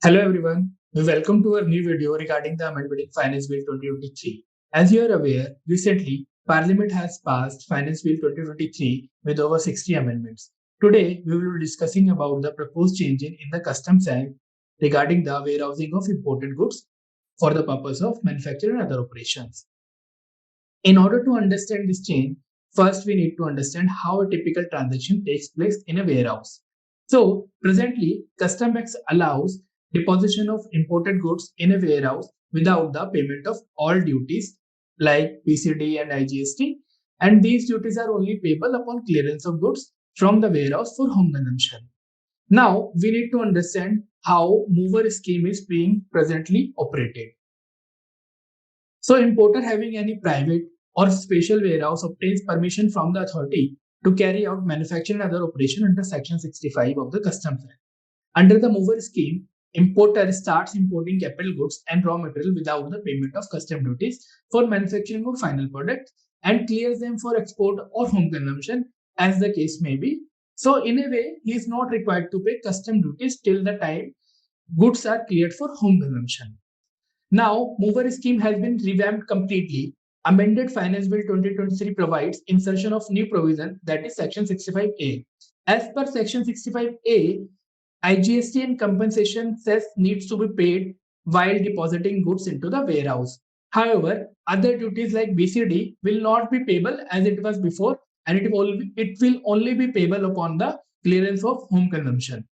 Hello everyone, we welcome to our new video regarding the amendment in Finance Bill 2023. As you are aware, recently Parliament has passed Finance Bill 2023 with over 60 amendments. Today we will be discussing about the proposed change in the Customs Act regarding the warehousing of imported goods for the purpose of manufacturing and other operations. In order to understand this change, first we need to understand how a typical transaction takes place in a warehouse. So, presently, Custom X allows deposition of imported goods in a warehouse without the payment of all duties like PCD and IGST, and these duties are only payable upon clearance of goods from the warehouse for home consumption. Now, we need to understand how MOOWR scheme is being presently operated. So importer having any private or special warehouse obtains permission from the authority to carry out manufacturing and other operation under Section 65 of the Customs Act. Under the MOOWR scheme, importer starts importing capital goods and raw material without the payment of custom duties for manufacturing of final product and clears them for export or home consumption as the case may be. So in a way, he is not required to pay custom duties till the time goods are cleared for home consumption. Now, MOOWR scheme has been revamped completely. Amended Finance Bill 2023 provides insertion of new provision, that is Section 65A. As per Section 65A, IGST and compensation cess needs to be paid while depositing goods into the warehouse. However, other duties like BCD will not be payable as it was before, and it will only be payable upon the clearance of home consumption.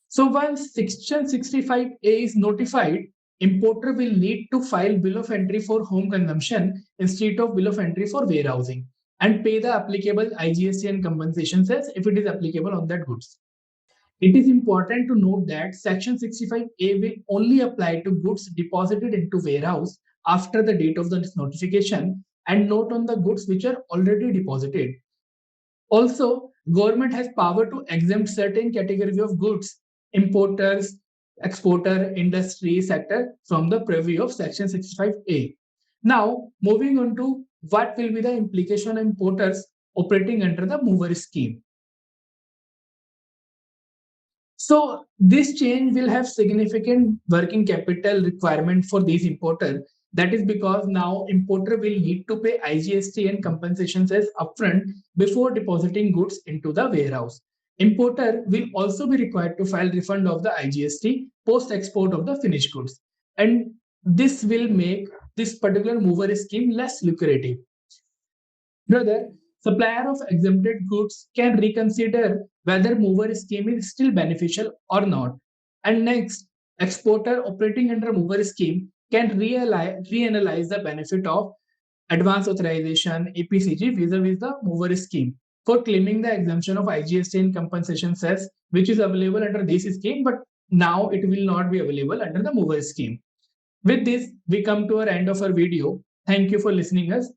So once Section 65A is notified, importer will need to file bill of entry for home consumption instead of bill of entry for warehousing and pay the applicable IGST and compensation cess if it is applicable on that goods. It is important to note that Section 65A will only apply to goods deposited into warehouse after the date of the notification and not on the goods which are already deposited. Also, government has power to exempt certain categories of goods, importers, exporter, industry sector from the preview of Section 65A. Now, moving on to what will be the implication of importers operating under the MOOWR scheme. So this change will have significant working capital requirement for these importers. That is because now importer will need to pay IGST and compensation cess upfront before depositing goods into the warehouse. Importer will also be required to file refund of the IGST post export of the finished goods. And this will make this particular MOOWR scheme less lucrative. Brother, supplier of exempted goods can reconsider whether MOOWR scheme is still beneficial or not. And next, exporter operating under MOOWR scheme can reanalyze the benefit of advance authorization APCG vis-a-vis the MOOWR scheme for claiming the exemption of IGST and compensation cess, which is available under this scheme, but now it will not be available under the MOOWR scheme. With this, we come to our end of our video. Thank you for listening us.